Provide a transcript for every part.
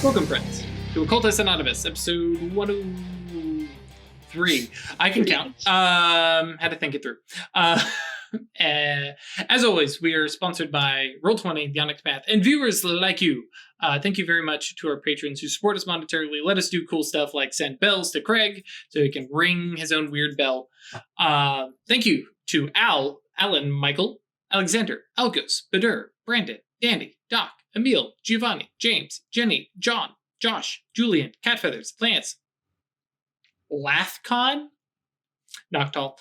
Welcome, friends, to Occultists Anonymous, episode 103. I can count. Had to think it through. As always, we are sponsored by Roll20, The Onyx Path, and viewers like you. Thank you very much to our patrons who support us monetarily, let us do cool stuff like send bells to Craig so he can ring his own weird bell. Thank you to Al, Alan, Michael, Alexander, Algos, Badur, Brandon, Dandy, Doc, Emil, Giovanni, James, Jenny, John, Josh, Julian, Catfeathers, Lance, Lathcon, Noctal,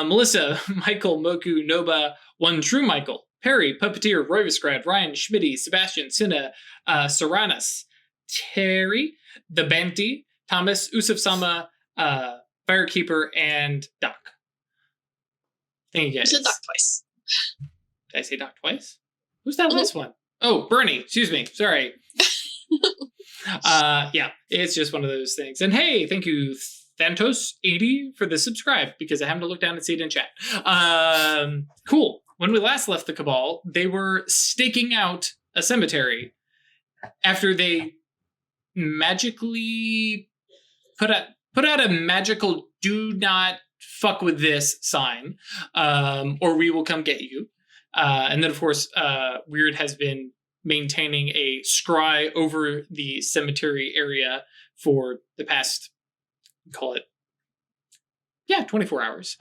Melissa, Michael, Moku, Noba, One True Michael, Perry, Puppeteer, Royvisgrad, Ryan, Schmitty, Sebastian, Cinna, Saranas, Terry, The Banty, Thomas, Usuf Sama, Firekeeper, and Doc. Thank you guys. You said Doc twice. Did I say Doc twice? Who's that last one? Oh, Bernie. Excuse me. Sorry. Yeah, it's just one of those things. And hey, thank you, Thantos80, for the subscribe, because I happened to look down and see it in chat. Cool. When we last left the Cabal, they were staking out a cemetery after they magically put out a magical "do not fuck with this" sign, or we will come get you. And then, of course, Weird has been maintaining a scry over the cemetery area for the past, call it, 24 hours.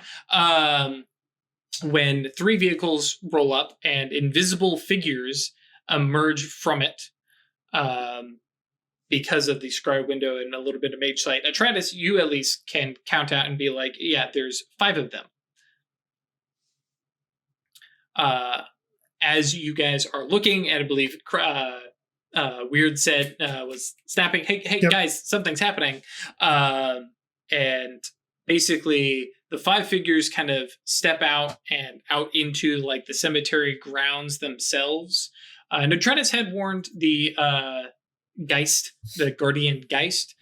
When 3 vehicles roll up and invisible figures emerge from it because of the scry window and a little bit of mage sight. Atratus, you at least can count out and be like, yeah, there's 5 of them. As you guys are looking, and I believe Weird said, was snapping, hey, yep. Guys, something's happening. And basically the 5 figures kind of step out and out into like the cemetery grounds themselves. Atratus had warned the Geist, the Guardian Geist,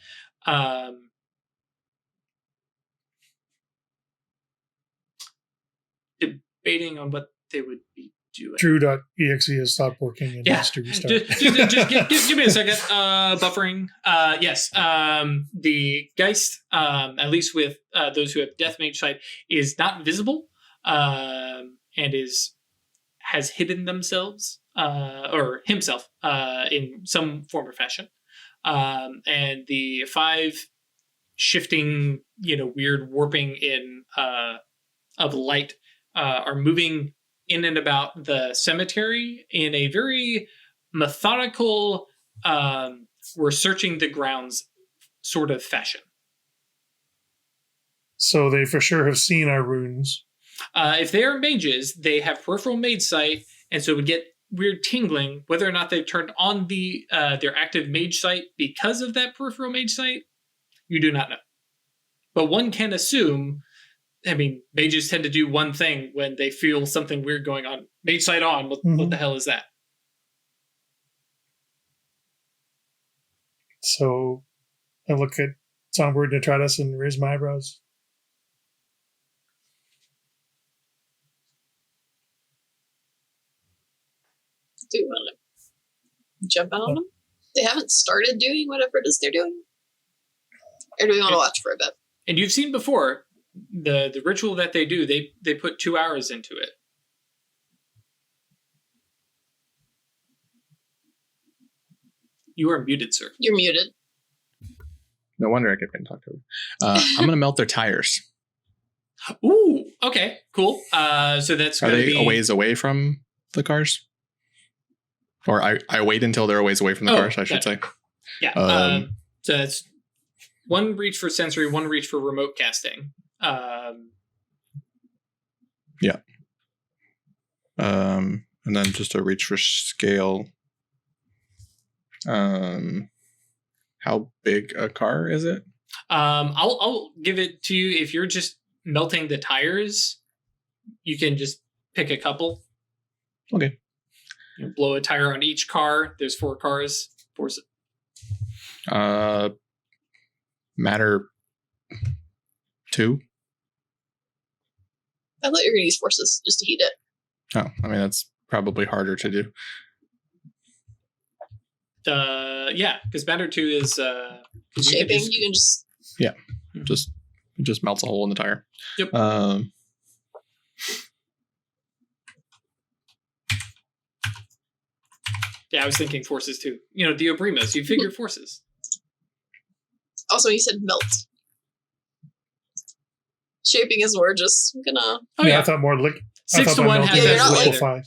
debating on what they would be doing. True.exe has stopped working and needs to restart. Just give me a second. Buffering. Yes. The Geist, at least with those who have Death Mage sight, is not visible and has hidden themselves or himself in some form or fashion. And the 5 shifting, weird warping in of light are moving in and about the cemetery in a very methodical, we're searching the grounds sort of fashion. So they for sure have seen our runes. If they are mages, they have peripheral mage sight, and so would get weird tingling. Whether or not they've turned on their active mage sight because of that peripheral mage sight, you do not know. But one can assume, mages tend to do one thing when they feel something weird going on. Mage sight on. What the hell is that? So I look at Songbird and Atratus and raise my eyebrows. Do you want to jump out on them? They haven't started doing whatever it is they're doing? Or do we want to watch for a bit? And you've seen before, the ritual that they do, they put 2 hours into it. You are muted, sir. You're muted. No wonder I kept getting talked over. I'm going to melt their tires. Ooh, okay, cool. So that's going to be... Are they a ways away from the cars? Or I wait until they're a ways away from the cars, I should say. Yeah. So that's 1 reach for sensory, 1 reach for remote casting. Yeah. And then just a reach for scale. How big a car is it? I'll give it to you. If you're just melting the tires, you can just pick a couple. Okay. Blow a tire on each car. There's 4 cars. Matter 2. I thought you were going to use forces just to heat it. Oh, that's probably harder to do. Yeah, because matter 2 is 'cause you could Shaping, just- you can just... It just melts a hole in the tire. Yep. Yeah, I was thinking forces too. You know, the Obrimos, you figure forces. Also, you said melt. Shaping is more just gonna... Oh, I yeah. thought more 6 to 1 has Yeah, that you're not like- liquefy.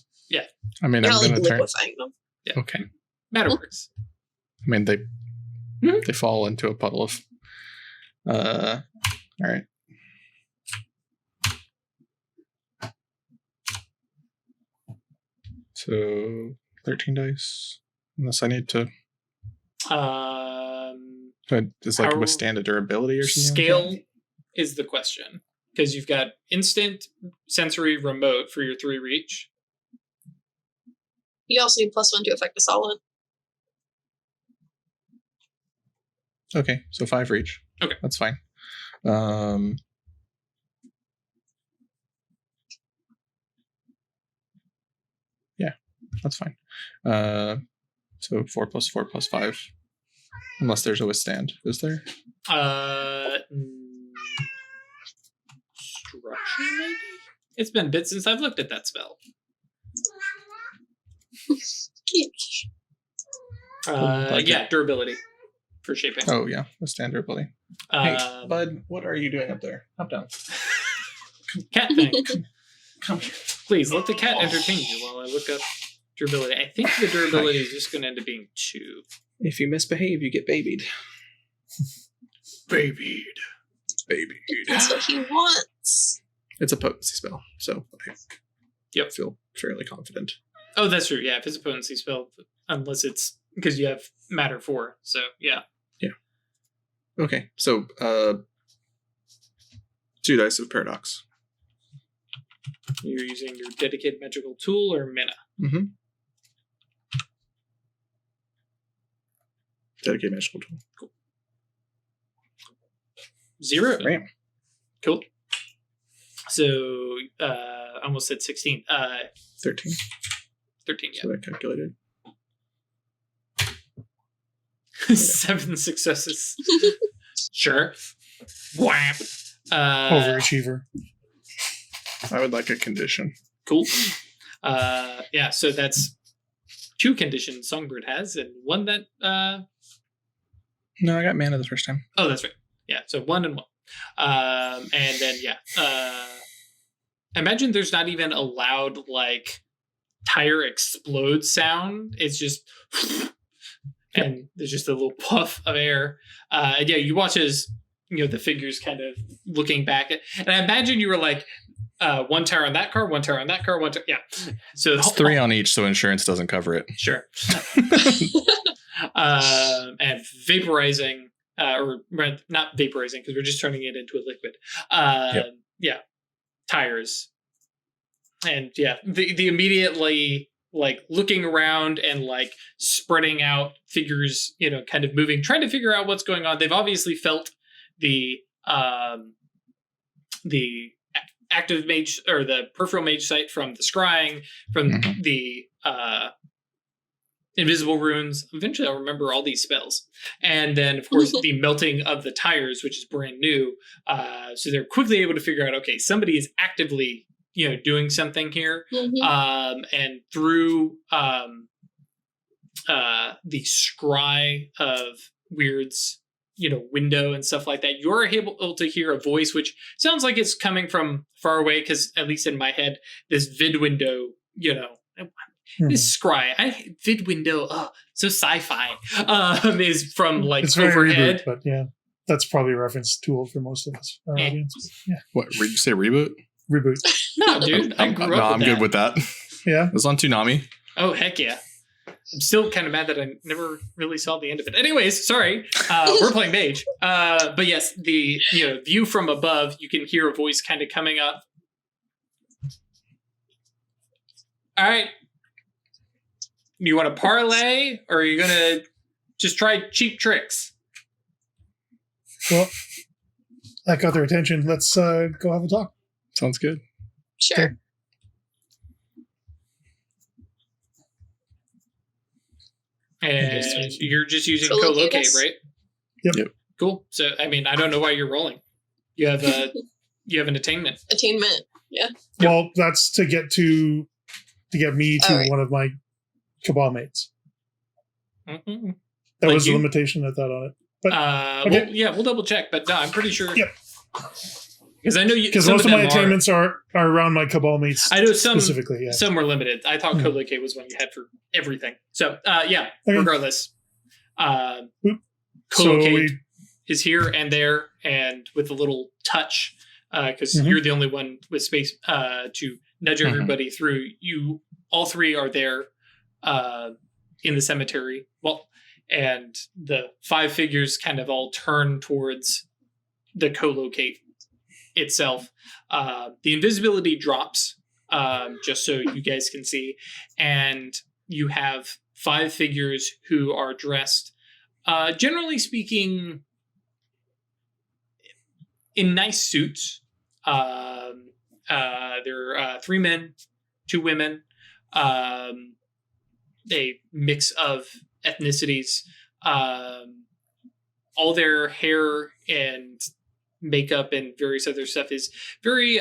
I mean, You're I'm not like going to turn. liquefying them. Okay. Matter works. I mean, they Mhm. they fall into a puddle of. All right. So 13 dice. Unless I need to. It's like How- withstand a durability or something. Scale is the question. Because you've got instant, sensory, remote for your 3 reach. You also need +1 to affect a solid. Okay, so 5 for each. Okay. That's fine. Yeah, that's fine. So 4 + 4 + 5. Unless there's a withstand. Is there? Structure, maybe? It's been a bit since I've looked at that spell. Like Yeah, durability for shaping. Oh, yeah. Withstand durability. Hey, Um, bud, what are you doing up there? Hop down. cat thing. Come here. Please let the cat entertain you while I look up durability. I think the durability is just going to end up being 2. If you misbehave, you get babied. Babied. Babied. That's what he wants. It's a potency spell, so I Yep. feel fairly confident. Oh, that's true. Yeah, if it's a potency spell, unless it's because you have matter 4. So, yeah. Okay, so 2 dice of paradox. You're using your dedicated magical tool or mana. Mm-hmm. Dedicated magical tool. 0. Right. Cool. So, I almost said 16. 13. 13, yeah. So that calculated. 7 successes. Sure. Whap. Overachiever. I would like a condition. Cool. Yeah, so that's 2 conditions Songbird has, and 1 that... No, I got mana the first time. Oh, that's right. Yeah, so 1 and 1. And then, yeah. Imagine there's not even a loud, like, tire explode sound. It's just... And there's just a little puff of air. And yeah, you watch as, the figures kind of looking back at... And I imagine you were like, 1 tire on that car, 1 tire on that car, 1 tire... Yeah. So It's 3 on each, so insurance doesn't cover it. Sure. And vaporizing, or not vaporizing, because we're just turning it into a liquid. Yeah, tires. And yeah, the immediately like looking around and like spreading out figures, kind of moving, trying to figure out what's going on. They've obviously felt the active mage or the peripheral mage sight from the scrying, from the invisible runes. Eventually I'll remember all these spells. And then of course the melting of the tires, which is brand new. So they're quickly able to figure out, okay, somebody is actively, doing something here. And through the scry of Weird's, window and stuff like that, you're able to hear a voice which sounds like it's coming from far away, because at least in my head, this vid window, this scry, vid window, so sci-fi, is from like It's very overhead. reboot, but yeah, that's probably a reference tool for most of us, our audience. Yeah, What, did you say reboot? reboot. No, dude, I grew up I'm with good that. with that. Yeah, It was on Toonami. Oh, heck yeah. I'm still kind of mad that I never really saw the end of it. Anyways, sorry. We're playing Mage. But yes, the view from above, you can hear a voice kind of coming up. All right. You want to parlay, or are you going to just try cheap tricks? well, that got their attention. Let's go have a talk. Sounds good. Sure. And you're just using Co-locate co-locate, us? right? Yep. Cool. So, I mean, I don't know why you're rolling. You have an attainment. Attainment. Yeah. Yep. Well, that's to get me to Alright. one of my cabal mates. Mm-hmm. That Like was the you? limitation I thought on it. Okay. We'll double check, but no, I'm pretty sure. Yep. Because I know you. Because some most of my them attainments are around my cabal mates. I know some specifically. Yeah. Some were limited. I thought Hmm. co-locate was one you had for everything. So yeah. Okay. Regardless, Oop. co-locate So is here and there, and with a little touch, because Mhm. you're the only one with space to nudge Mhm. everybody through. You all three are there in the cemetery. Well, and the 5 figures kind of all turn towards the co-locate itself. The invisibility drops, just so you guys can see, and you have 5 figures who are dressed, generally speaking, in nice suits. There are 3 men, 2 women, a mix of ethnicities. All their hair and makeup and various other stuff is very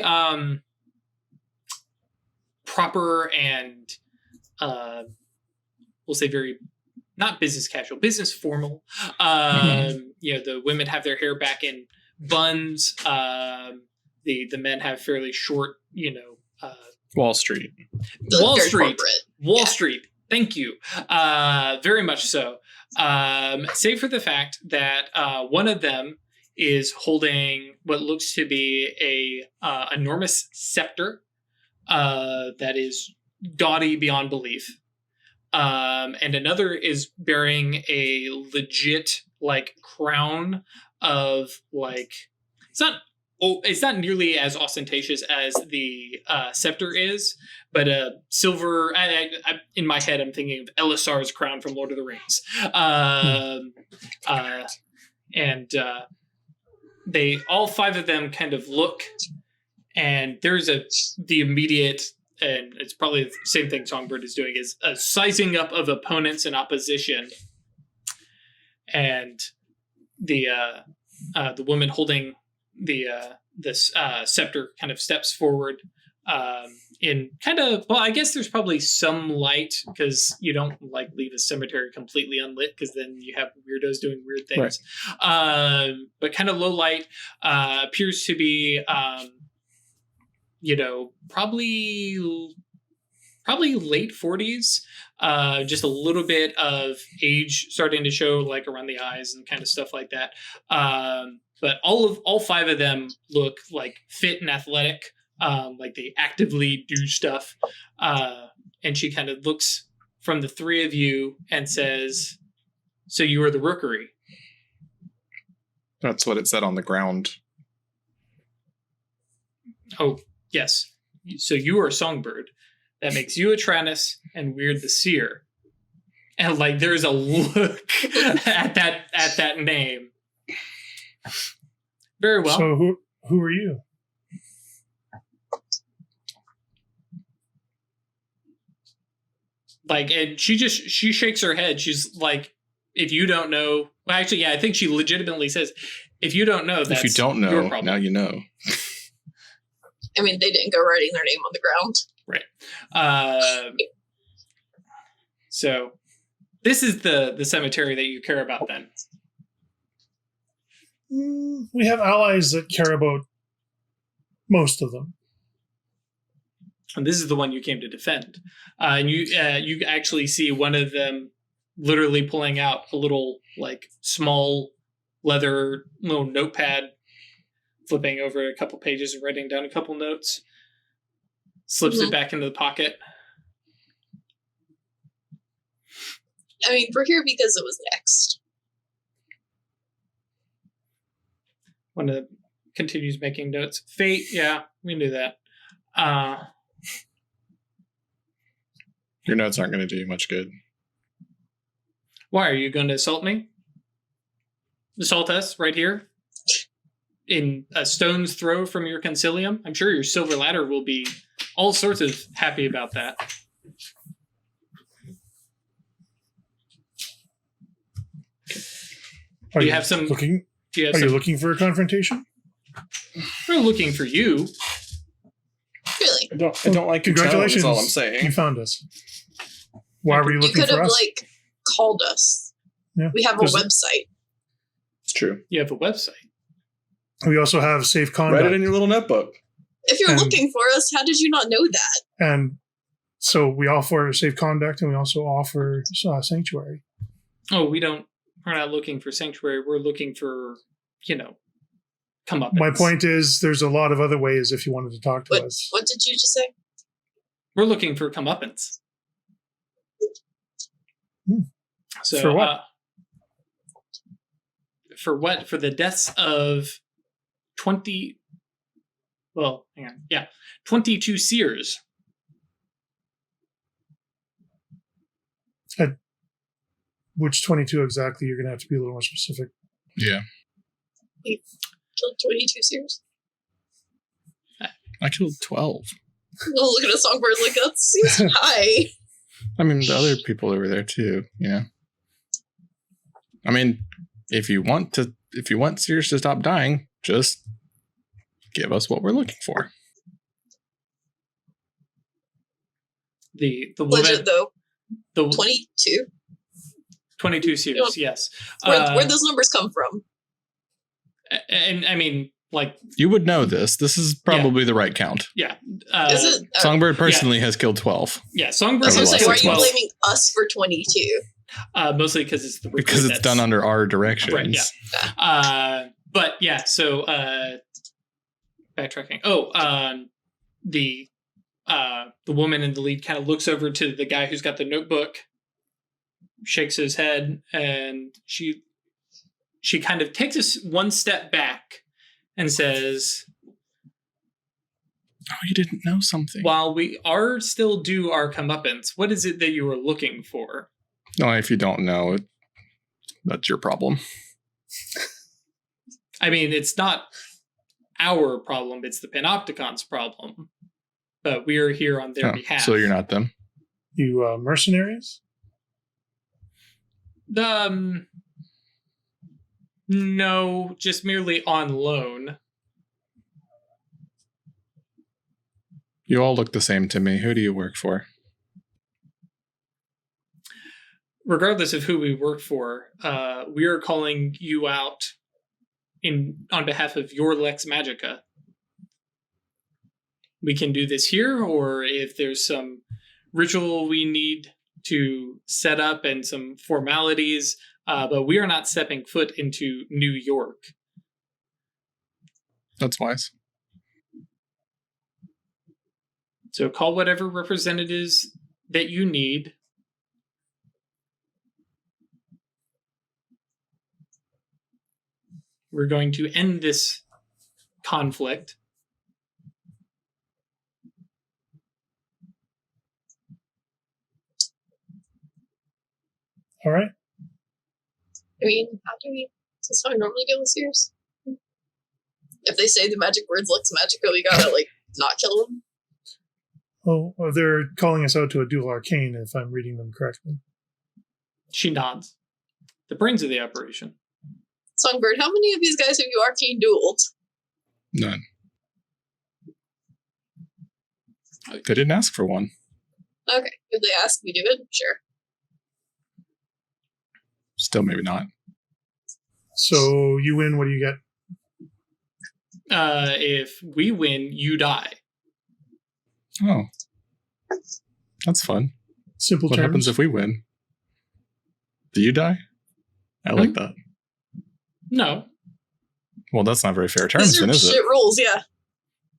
proper and we'll say very not business casual, business formal. The women have their hair back in buns. The men have fairly short, Wall Street. Wall Very Street. corporate. Wall Yeah. Street. Thank you. Very much so. Save for the fact that one of them is holding what looks to be a enormous scepter that is gaudy beyond belief. And another is bearing a legit crown of it's not nearly as ostentatious as the scepter is, but a silver. In my head, I'm thinking of Elisar's crown from Lord of the Rings. And they all 5 of them kind of look, and there's the immediate, and it's probably the same thing Songbird is doing, is a sizing up of opponents in opposition, and the woman holding this scepter kind of steps forward in kind of, well, I guess there's probably some light, because you don't leave a cemetery completely unlit, because then you have weirdos doing weird things. Right. But kind of low light, appears to be probably late 40s, just a little bit of age starting to show around the eyes and kind of stuff like that. But all 5 of them look fit and athletic, they actively do stuff. And she kind of looks from the 3 of you and says, "So you are the Rookery." That's what it said on the ground. Oh, yes. So you are Songbird. That makes you a Tranus and Weird the Seer. And there's a look at that name. Very well. So who are you? And she shakes her head. She's like, if you don't know, well, actually, yeah, I think she legitimately says, if you don't know, that's if you don't your know, problem. now you know. I mean, they didn't go writing their name on the ground. Right. So this is the cemetery that you care about then. We have allies that care about most of them. And this is the one you came to defend. And you actually see one of them literally pulling out a little small leather little notepad, flipping over a couple pages and writing down a couple notes, slips it back into the pocket. I mean, we're here because it was next. One of them continues making notes. Fate, yeah, we knew that. Your notes aren't going to do you much good. Why, are you going to assault me? Assault us right here? In a stone's throw from your Consilium? I'm sure your Silver Ladder will be all sorts of happy about that. Are Do you you have some? looking? Do you have Are some? you looking for a confrontation? We're looking for you. Really? I don't like your tone, Congratulations! is all I'm You saying. found us. Why were you You looking could for have us? called us. Yeah. We have a There's- website. It's true. You have a website. We also have safe conduct. Write it in your little notebook. If you're And- looking for us, how did you not know that? And so we offer safe conduct, and we also offer sanctuary. Oh, we're not looking for sanctuary. We're looking for, come up. My point is, there's a lot of other ways if you wanted to talk to us. What did you just say? We're looking for comeuppance. So For what? For what? For the deaths of 20. Well, hang on. Yeah, 22 seers. Which 22 exactly? You're going to have to be a little more specific. Yeah. Killed 22 seers. I killed 12. Oh, look at a songbird like that seems high. I mean, the other people over there too, I mean, if you want Sears to stop dying, just give us what we're looking for. The Legit though, the 22. 22 seers. Yes. Where'd those numbers come from? And I mean, like, You would know this. This is probably the right count. yeah. Is it? Songbird personally has killed 12 Yeah, I Songbird was Over gonna the say, last why are 6 you months. blaming us for 22? Mostly because it's the recruit because it's done under our directions. Right, yeah. But yeah, so backtracking. The woman in the lead kind of looks over to the guy who's got the notebook, shakes his head, and she kind of takes us one step back and says, Oh, you didn't know something. while we are still due our comeuppance, what is it that you were looking for? No, if you don't know, that's your problem. I mean, it's not our problem, it's the Panopticon's problem. But we are here on their behalf. So you're not them. You mercenaries? No, just merely on loan. You all look the same to me. Who do you work for? Regardless of who we work for, we are calling you out on behalf of your Lex Magica. We can do this here, or if there's some ritual we need to set up and some formalities, but we are not stepping foot into New York. That's wise. So call whatever representatives that you need. We're going to end this conflict. All right. I mean, how do we? Is this how I normally deal with seers? If they say the magic words Lex Magica, we gotta, not kill them? Oh, they're calling us out to a duel arcane, if I'm reading them correctly. She nods. The brains of the operation. Songbird, how many of these guys have you arcane dueled? None. They didn't ask for one. Okay, if they ask, we do it? Sure. Still, maybe not. So you win, what do you get? If we win, you die. Oh. That's fun. Simple What terms. happens if we win? Do you die? I like that. No. Well, that's not very fair terms, These are then, is shit it? rules, yeah.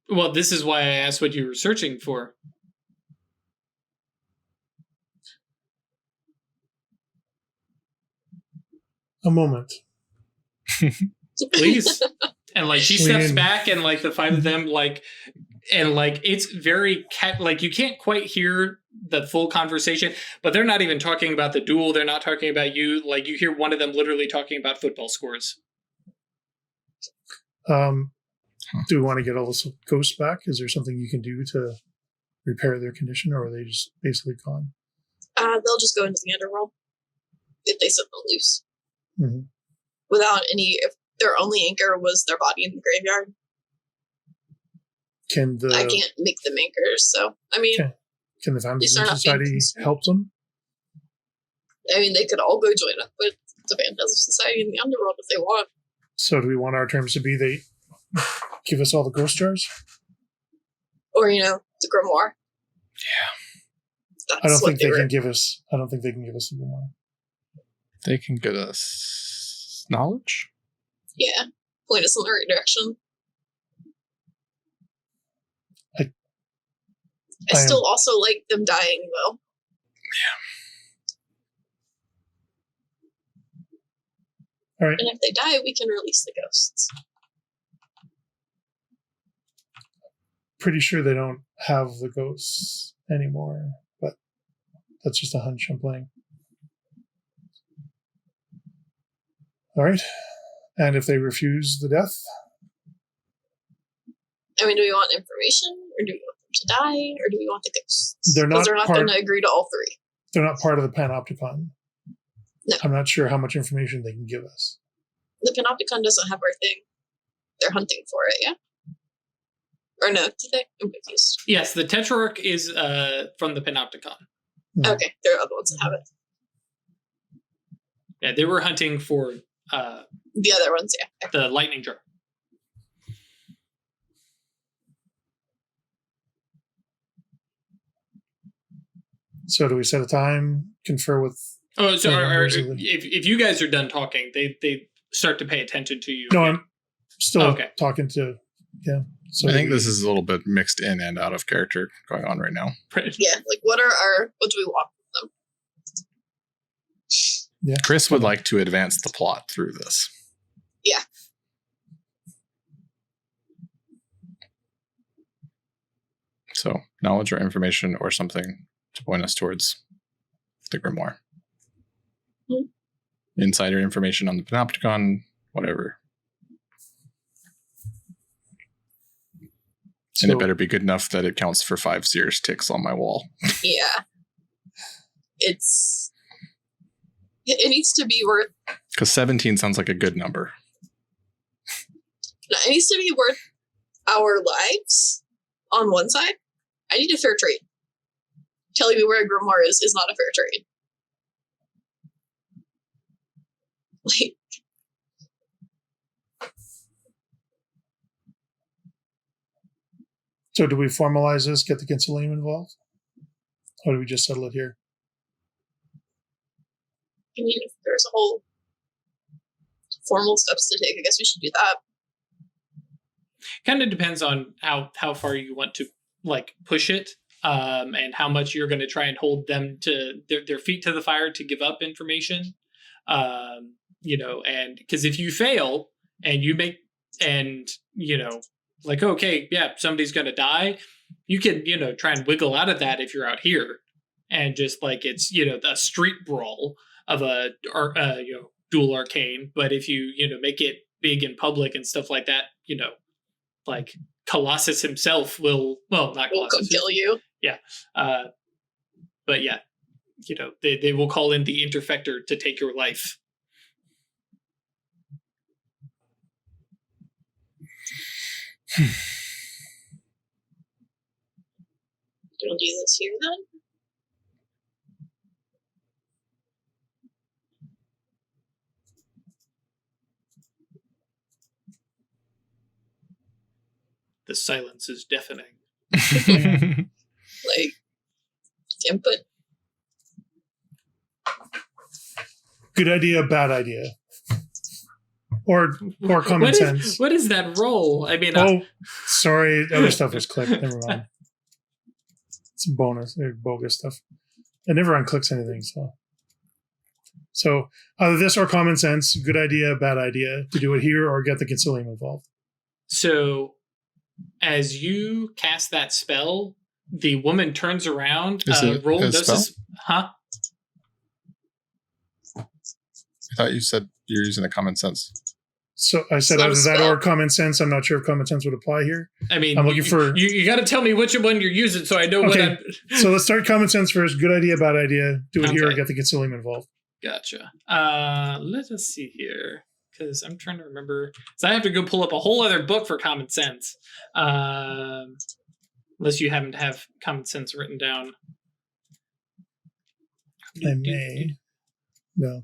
Well, this is why I asked what you were searching for. A moment. Please. And she steps Win. back, and the five of them it's very you can't quite hear the full conversation, but they're not even talking about the duel. They're not talking about you. You hear one of them literally talking about football scores. Do we want to get all the ghosts back? Is there something you can do to repair their condition, or are they just basically gone? They'll just go into the underworld if they set them loose. Mm-hmm. without any, if their only anchor was their body in the graveyard. I can't make them anchors, so I mean, can the Phantasm not being Society consumed. help them? I mean, they could all go join up with the Phantasm Society in the underworld if they want. So do we want our terms to be they give us all the ghost jars? Or, the Grimoire. I don't think they can give us the Grimoire. They can get us knowledge? Yeah. Point us in the right direction. I still also like them dying, though. Yeah. All right. And if they die, we can release the ghosts. Pretty sure they don't have the ghosts anymore, but that's just a hunch I'm playing. All right. And if they refuse the death? I mean, do we want information, or do we want them to die, or do we want the ghosts? They're not going to agree to all three. They're not part of the Panopticon. No. I'm not sure how much information they can give us. The Panopticon doesn't have our thing. They're hunting for it, yeah? Or no, do they? I'm confused. Yes, the Tetrarch is from the Panopticon. Mm-hmm. Okay, there are other ones that have it. Yeah, they were hunting for the other ones, yeah. The lightning jar. So do we set a time, confer with... Oh, so if you guys are done talking, they start to pay attention to you. No, I'm still okay. Talking to... Yeah. So I think this is a little bit mixed in and out of character going on right now. Yeah, like what do we want from them? Yeah. Chris would like to advance the plot through this. Yeah. So, knowledge or information or something to point us towards the Grimoire. Mm-hmm. Insider information on the Panopticon, whatever. And it better be good enough that it counts for 5 Sears ticks on my wall. Yeah. It needs to be worth... Because 17 sounds like a good number. No, it needs to be worth our lives on one side. I need a fair trade. Telling me where a Grimoire is not a fair trade. Like... So do we formalize this, get the Consilium involved? Or do we just settle it here? I mean, if there's a whole formal steps to take, I guess we should do that. Kind of depends on how far you want to push it, and how much you're going to try and hold them to their feet to the fire to give up information. And because if you fail and you make okay, yeah, somebody's going to die, you can, try and wiggle out of that if you're out here. And just it's, a street brawl of a Duel Arcane. But if you, make it big and public and stuff like that, Colossus himself will, well, not Colossus. Will kill you. Yeah. But yeah, they will call in the Interfector to take your life. We'll do this here then. The silence is deafening. Input. Good idea, bad idea. Or common sense. What is that roll? I mean, sorry, other stuff was clicked. Never mind. It's bonus or bogus stuff. It never unclicks anything. So either this or common sense. Good idea, bad idea to do it here or get the Consilium involved. So as you cast that spell, the woman turns around. Roll does huh? I thought you said you're using the common sense. So I said either that or common sense. I'm not sure if common sense would apply here. I mean, I'm looking for... You got to tell me which one you're using so I know what I'm... So let's start common sense first. Good idea, bad idea. Do it here or get the Consilium involved. Gotcha. Let us see here. because I'm trying to remember. So I have to go pull up a whole other book for common sense. Unless you happen to have common sense written down. I may. No.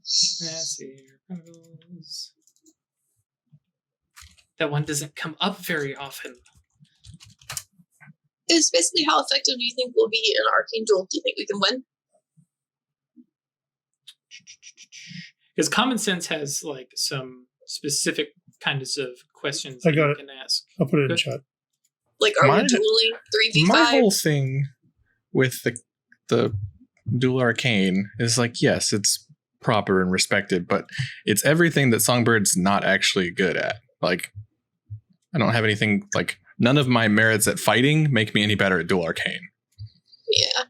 Let's see. That one doesn't come up very often. It's basically how effective do you think will be an arcane duel? Do you think we can win? Because common sense has like some specific kinds of questions I that got you it. can ask. I'll put it in Good. chat. Like, are My- we dueling 3v5? My whole thing with the Duel Arcane is like, yes, it's proper and respected, but it's everything that Songbird's not actually good at. Like, I don't have anything, like, none of my merits at fighting make me any better at Duel Arcane. Yeah.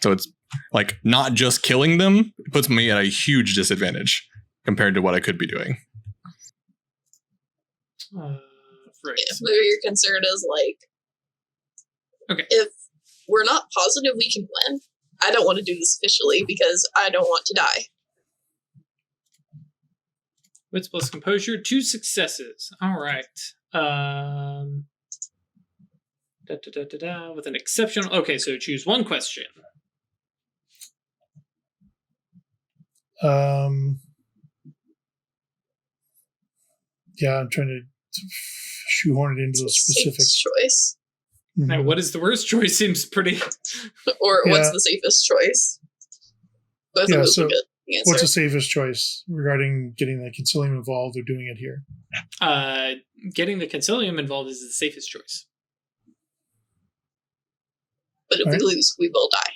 So it's like not just killing them, it puts me at a huge disadvantage compared to what I could be doing. Right. Yeah, maybe your concern is like, Okay. if we're not positive we can win, I don't want to do this officially because I don't want to die. Wits plus composure, 2 successes. All right. With an exceptional. Okay, so choose one question. Yeah, I'm trying to shoehorn it into those specific. Safest choice. Now, what is the worst choice? Seems pretty. Or what's Yeah. the safest choice? Both of Yeah, those so are good. Answer. What's the safest choice regarding getting the Consilium involved or doing it here? Getting the Consilium involved is the safest choice. But if Alright. we lose, we will die.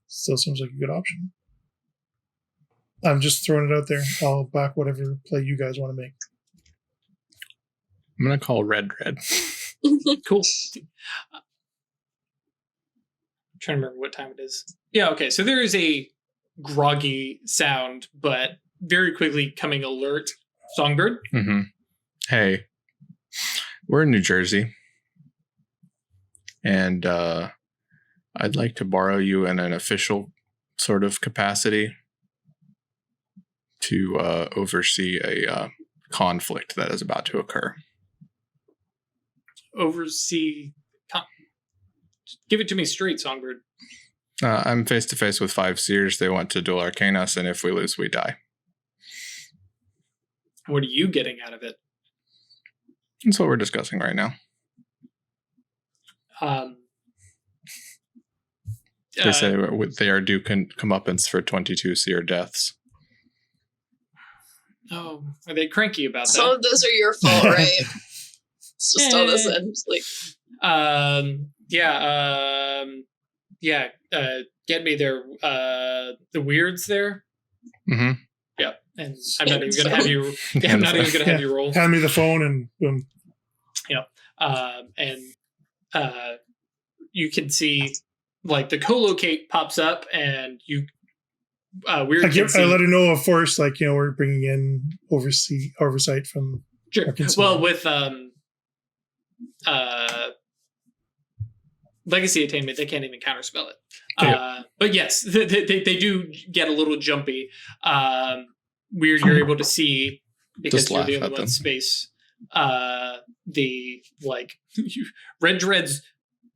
Still seems like a good option. I'm just throwing it out there. I'll back whatever play you guys want to make. I'm going to call red. Cool. I'm trying to remember what time it is. Yeah, okay. So there is a groggy sound, but very quickly coming alert. Songbird? Mm-hmm. Hey, we're in New Jersey, and I'd like to borrow you in an official sort of capacity to oversee a conflict that is about to occur. Oversee. Give it to me straight, Songbird. I'm face to face with 5 seers. They want to duel arcane us, and if we lose, we die. What are you getting out of it? That's what we're discussing right now. They say they are due comeuppance for 22 seer deaths. Oh, are they cranky about Some that? of those are your fault, right? It's just on this end. Like, get me their the weirds there. Mm-hmm. Yeah, and I'm not even gonna have you. I'm not even gonna have you roll. Hand me the phone and boom. You can see like the co-locate pops up, and you weird. I let her know, of course, like, you know, we're bringing in oversight from. Sure. Arkansas. Well, with legacy attainment, they can't even counterspell it. But yes, they do get a little jumpy. Weird, you're able to see because Just you're laugh the at only one them. space. The like Red Dread's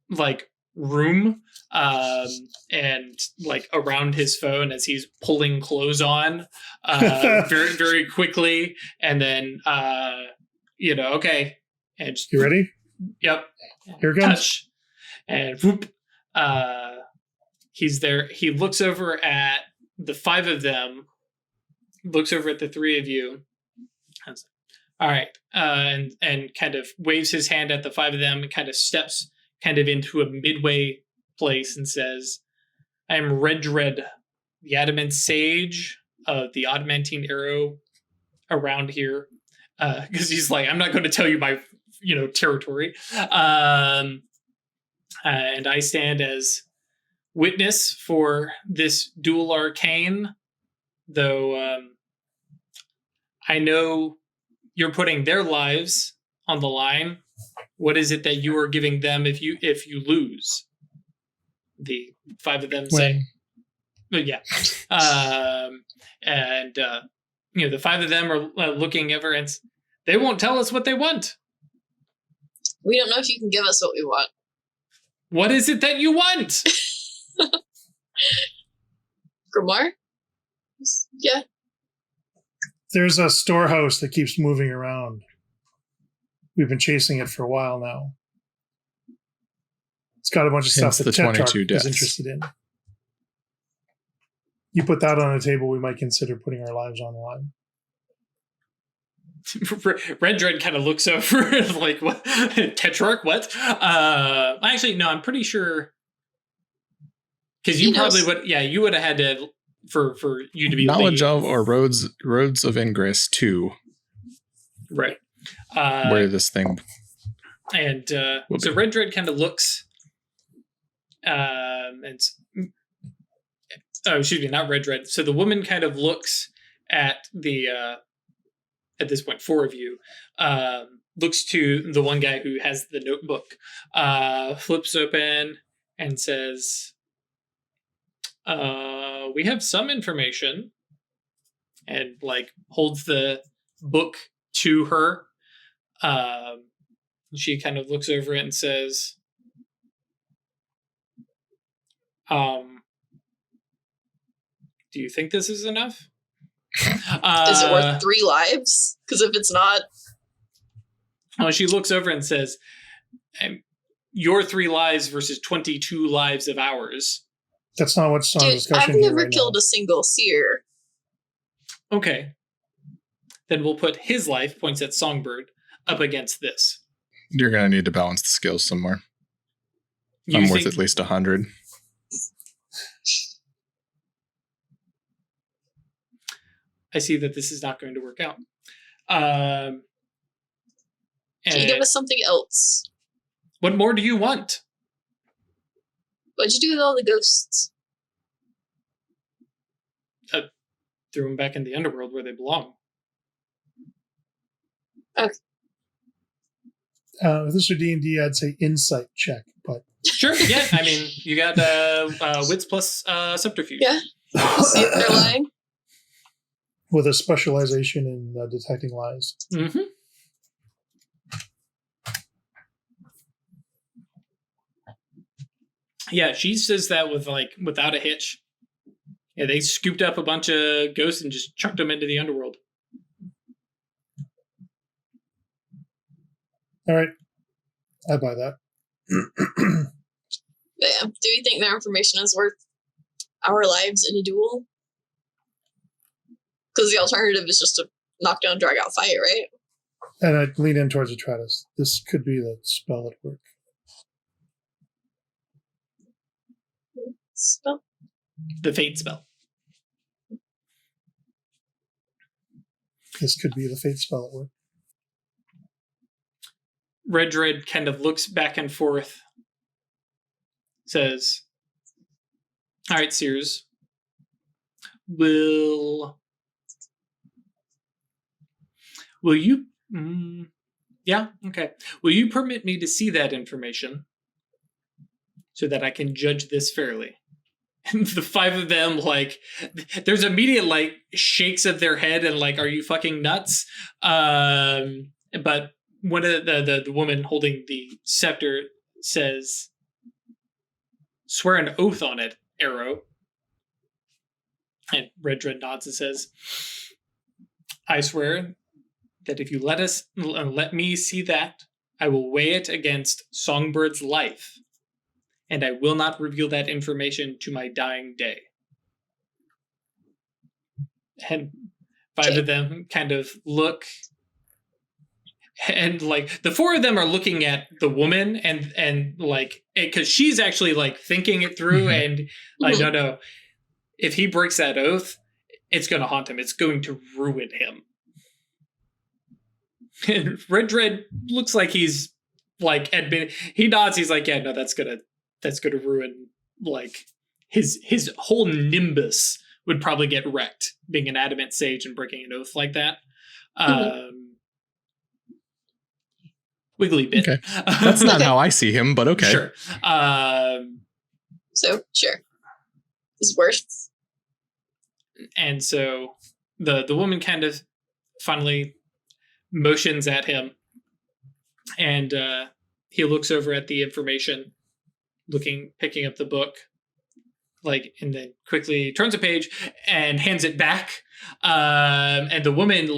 like room, and like around his phone as he's pulling clothes on, very very quickly, and then okay, and just, You ready? yep, Here it comes. touch, and whoop, he's there. He looks over at the 5 of them, looks over at the 3 of you. All right, and kind of waves his hand at the 5 of them and kind of steps kind of into a midway place and says, I am Red Dread, the adamant sage of the adamantine arrow around here. Because he's like, I'm not going to tell you my territory. And I stand as witness for this Duel Arcane, though I know you're putting their lives on the line. What is it that you are giving them if you lose? the 5 of them say, yeah. The 5 of them are looking ever, and they won't tell us what they want. We don't know if you can give us what we want. What is it that you want? Grimoire? Yeah. There's a storehouse that keeps moving around. We've been chasing it for a while now. It's got a bunch of Hence stuff the that 22 Tetrarch is deaths. interested in. You put that on a table, we might consider putting our lives on the line. Red Dread kind of looks over like, what? Tetrarch, what? Actually, no, I'm pretty sure. Because you probably would, you would have had to, for you to be knowledge of or roads of ingress to. Right. Where this thing. And so Red Dread kind of looks, excuse me, not Red Dread. So the woman kind of looks at the, at this point, 4 of you, looks to the one guy who has the notebook, flips open and says, we have some information, and like holds the book to her. She kind of looks over it and says, do you think this is enough? Is it worth 3 lives? Because if it's not... She looks over and says, your 3 lives versus 22 lives of ours. That's not what's on discussion. I've never killed a single seer. Okay. Then we'll put his life, points at Songbird, up against this. You're going to need to balance the skills somewhere. I'm worth at least 100. I see that this is not going to work out. Can you give us something else? What more do you want? What'd you do with all the ghosts? Threw them back in the underworld where they belong. Okay. If this were D&D, I'd say insight check, but... Sure, yeah. I mean, you got wits plus subterfuge. Yeah. See if they're lying. With a specialization in detecting lies. Mm-hmm. Yeah, she says that with without a hitch. Yeah, they scooped up a bunch of ghosts and just chucked them into the underworld. All right. I buy that. Yeah. Do you think their information is worth our lives in a duel? Because the alternative is just to knock down, drag out, fight, right? And I'd lean in towards Atratus. This could be the spell at work. Spell? The fate spell. This could be the fate spell at work. Red Dread kind of looks back and forth, says, all right, Sears, will you, yeah, okay. Will you permit me to see that information so that I can judge this fairly? And the 5 of them, there's immediate, shakes of their head and, are you fucking nuts? But one of the woman holding the scepter says, swear an oath on it, Arrow. And Red Dread nods and says, I swear that if you let me see that, I will weigh it against Songbird's life, and I will not reveal that information to my dying day. And 5 of them kind of look, and the 4 of them are looking at the woman and because she's actually thinking it through, and no, if he breaks that oath, it's going to haunt him. It's going to ruin him. And Red Dread looks like he's he nods. He's like, yeah, no, that's gonna ruin his whole nimbus would probably get wrecked being an adamant sage and breaking an oath like that. Wiggly bit. Okay. That's not how I see him, but okay. Sure. So, sure. It's worse. And so the woman kind of finally motions at him, and he looks over at the information, picking up the book, and then quickly turns a page and hands it back. And the woman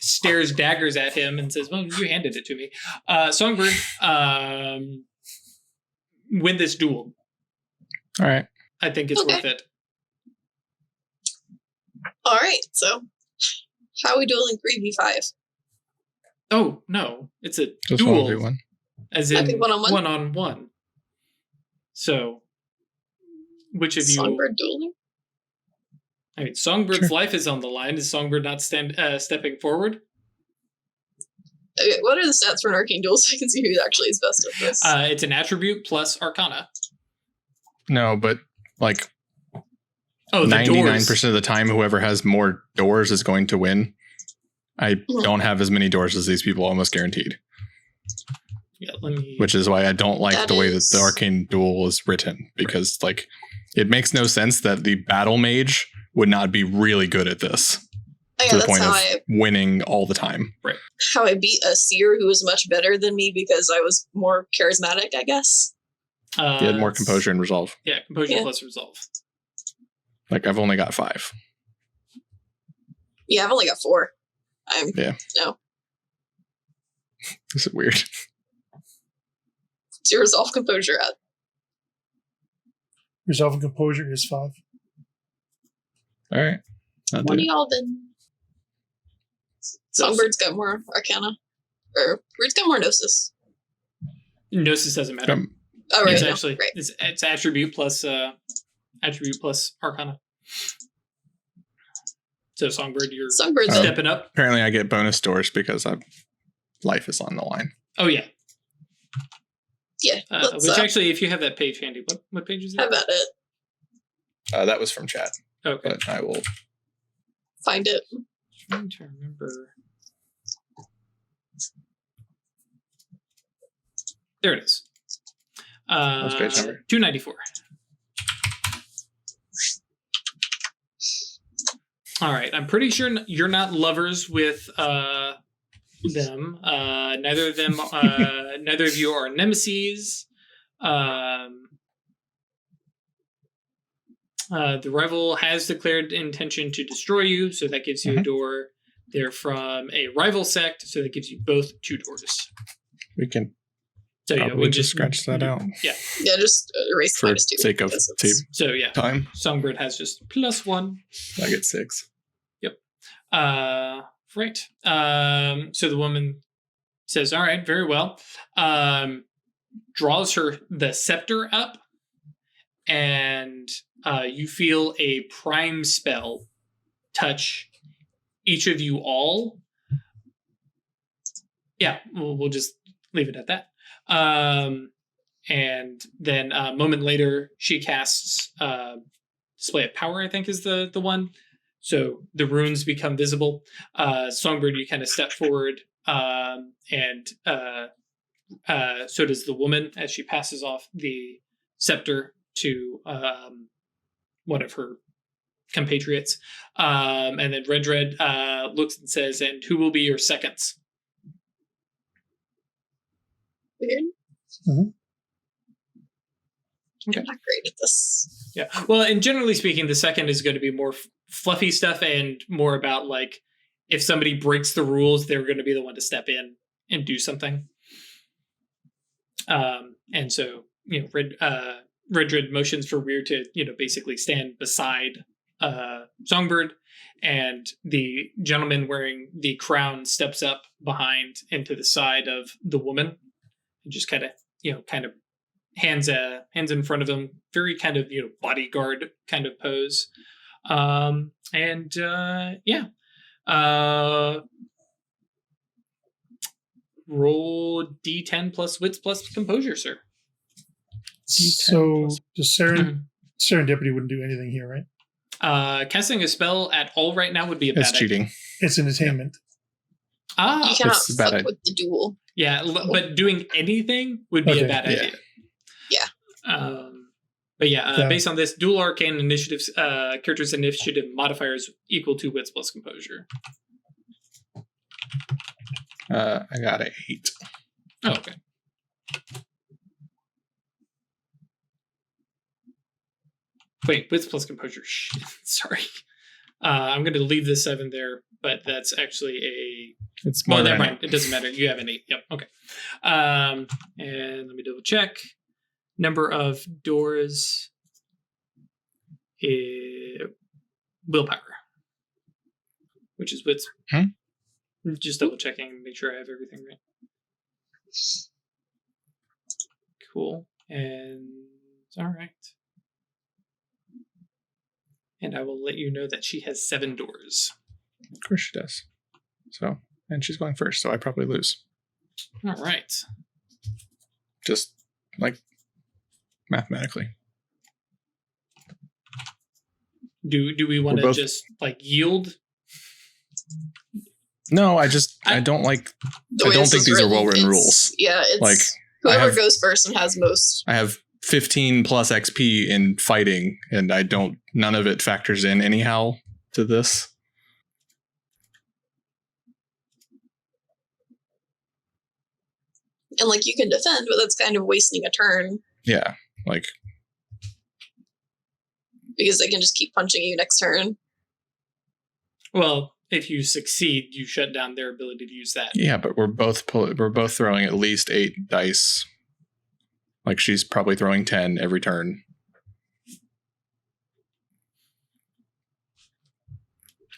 stares daggers at him and says, "Well, you handed it to me." Songbird, win this duel. All right. I think it's worth it. All right. So, how are we dueling 3v5? Oh no, it's a Just duel, 1v1. as in one-on-one? one-on-one. So, which of you? Songbird dueling? I mean, Songbird's life is on the line. Is Songbird not stepping forward? Okay, what are the stats for an arcane duel so I can see who actually is best at this? It's an attribute plus Arcana. No, but the 99% doors. Of the time, whoever has more doors is going to win. I don't have as many doors as these people, almost guaranteed. Yeah, which is why I don't like the way that the arcane duel is written, because it makes no sense that the battle mage would not be really good at this to the point of winning all the time. Right. How I beat a seer who was much better than me because I was more charismatic, I guess. You had more composure and resolve. Yeah, composure plus resolve. I've only got 5. Yeah, I've only got 4. No. Is it weird? What's your resolve composure at? Resolve and composure is 5. All right. What do y'all then? Songbird's got more Arcana. Or Bird's got more Gnosis. Gnosis doesn't matter. Oh, right. It's no, actually right. it's attribute plus Arcana. So Songbird, you're stepping up. Apparently, I get bonus doors because life is on the line. Oh yeah. Yeah. Which actually, if you have that page handy, what page is that? How about it? That was from chat. Okay. But I will find it. I'm trying to remember. There it is. What's page number? 294. All right. I'm pretty sure you're not lovers with them. Neither of them. Neither of you are nemesis. The rival has declared intention to destroy you, so that gives you a door. They're from a rival sect, so that gives you both 2 doors. We can we just scratch that out. Yeah. Yeah, just erase for -2. sake of time. Songbird has just +1. I get 6. Yep. Right. So the woman says, "All right, very well." Draws the scepter up, and you feel a prime spell touch each of you all. Yeah, we'll just leave it at that. And then a moment later, she casts Display of Power, I think is the one. So the runes become visible. Songbird, you kind of step forward, and so does the woman as she passes off the scepter to one of her compatriots. And then Red looks and says, "And who will be your seconds?" Weird. Mm-hmm. Okay. I'm not great at this. Yeah. Well, and generally speaking, the second is going to be more fluffy stuff and more about if somebody breaks the rules, they're going to be the one to step in and do something. And so, Red motions for Weir to, basically stand beside Songbird, and the gentleman wearing the crown steps up behind into the side of the woman and just kind of hands in front of him, very kind of bodyguard kind of pose. Roll D10 plus wits plus composure, sir. So the serendipity wouldn't do anything here, right? Casting a spell at all right now would be a bad It's cheating. idea. It's an attainment. You cannot fuck with the duel. Yeah, but doing anything would be a bad idea. Yeah. But yeah, Yeah. based on this, Duel Arcane initiatives, character's initiative modifiers equal to wits plus composure. I got an 8. Oh, okay. Wait, wits plus composure. Shit, sorry. I'm going to leave the 7 there, but that's actually a... It's more Well, than never an mind. It doesn't matter. You have an 8. Yep. Okay. And let me double check. Number of doors is willpower, which is wits. Just double checking, make sure I have everything right. Cool. And all right. And I will let you know that she has 7 doors. Of course she does. So, and she's going first, so I probably lose. All right. Just like mathematically. Do we want We're to both- just like yield? No, I don't like. The I way don't this think is these are written, well-written it's- rules. Yeah, it's Like, whoever have- goes first and has most. I have 15 plus XP in fighting, and none of it factors in anyhow to this. And like you can defend, but that's kind of wasting a turn Yeah, like because they can just keep punching you next turn. Well, if you succeed, you shut down their ability to use that. yeah, but we're both throwing at least 8 dice. Like she's probably throwing 10 every turn.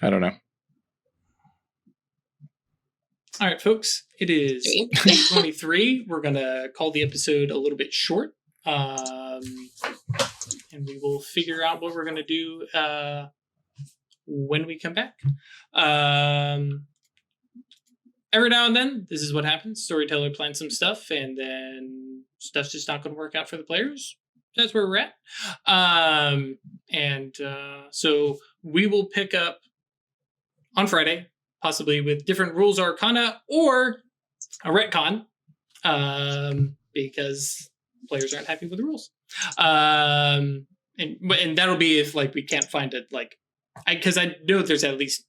I don't know. All right, folks. It is 8:23. We're gonna call the episode a little bit short, and we will figure out what we're gonna do when we come back. Every now and then, this is what happens. Storyteller plans some stuff, and then stuff's just not going to work out for the players. That's where we're at. So we will pick up on Friday, possibly with different rules arcana or a retcon, because players aren't happy with the rules. And that'll be if like we can't find it, like, because I know there's at least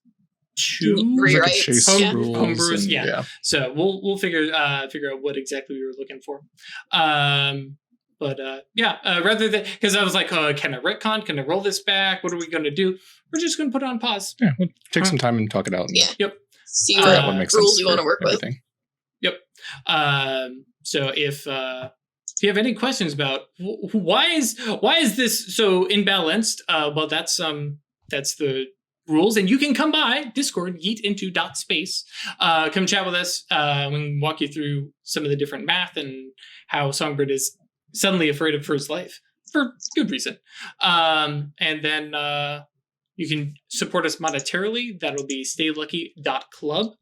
2 There's like a Rewrites, chase yeah. rules Homebrews, and- yeah. So we'll figure out what exactly we were looking for. Rather than, because I was like, oh, can I retcon? Can I roll this back? What are we going to do? We're just going to put it on pause. Yeah, we'll take some time and talk it out. And Yeah. Yep. See Figure out what what makes rules sense you want to for work with. everything. Yep. So if you have any questions about why is this so imbalanced, well, that's the rules, and you can come by Discord, yeetinto.space, come chat with us. We can walk you through some of the different math and how Songbird is suddenly afraid for his life for good reason. And then you can support us monetarily. That'll be staylucky.club.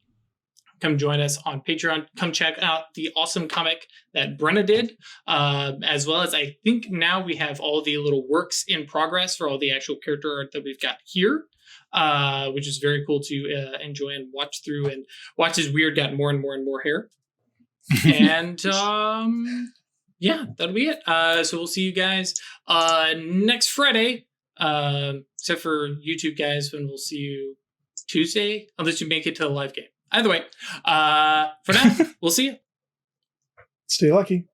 Come join us on Patreon. Come check out the awesome comic that Brenna did, as well as I think now we have all the little works in progress for all the actual character art that we've got here, which is very cool to enjoy and watch through, and watch his weird got more and more and more hair. And yeah, that'll be it. So we'll see you guys next Friday, except for YouTube guys, when we'll see you Tuesday, unless you make it to the live game. Either way, for now, we'll see you. Stay lucky.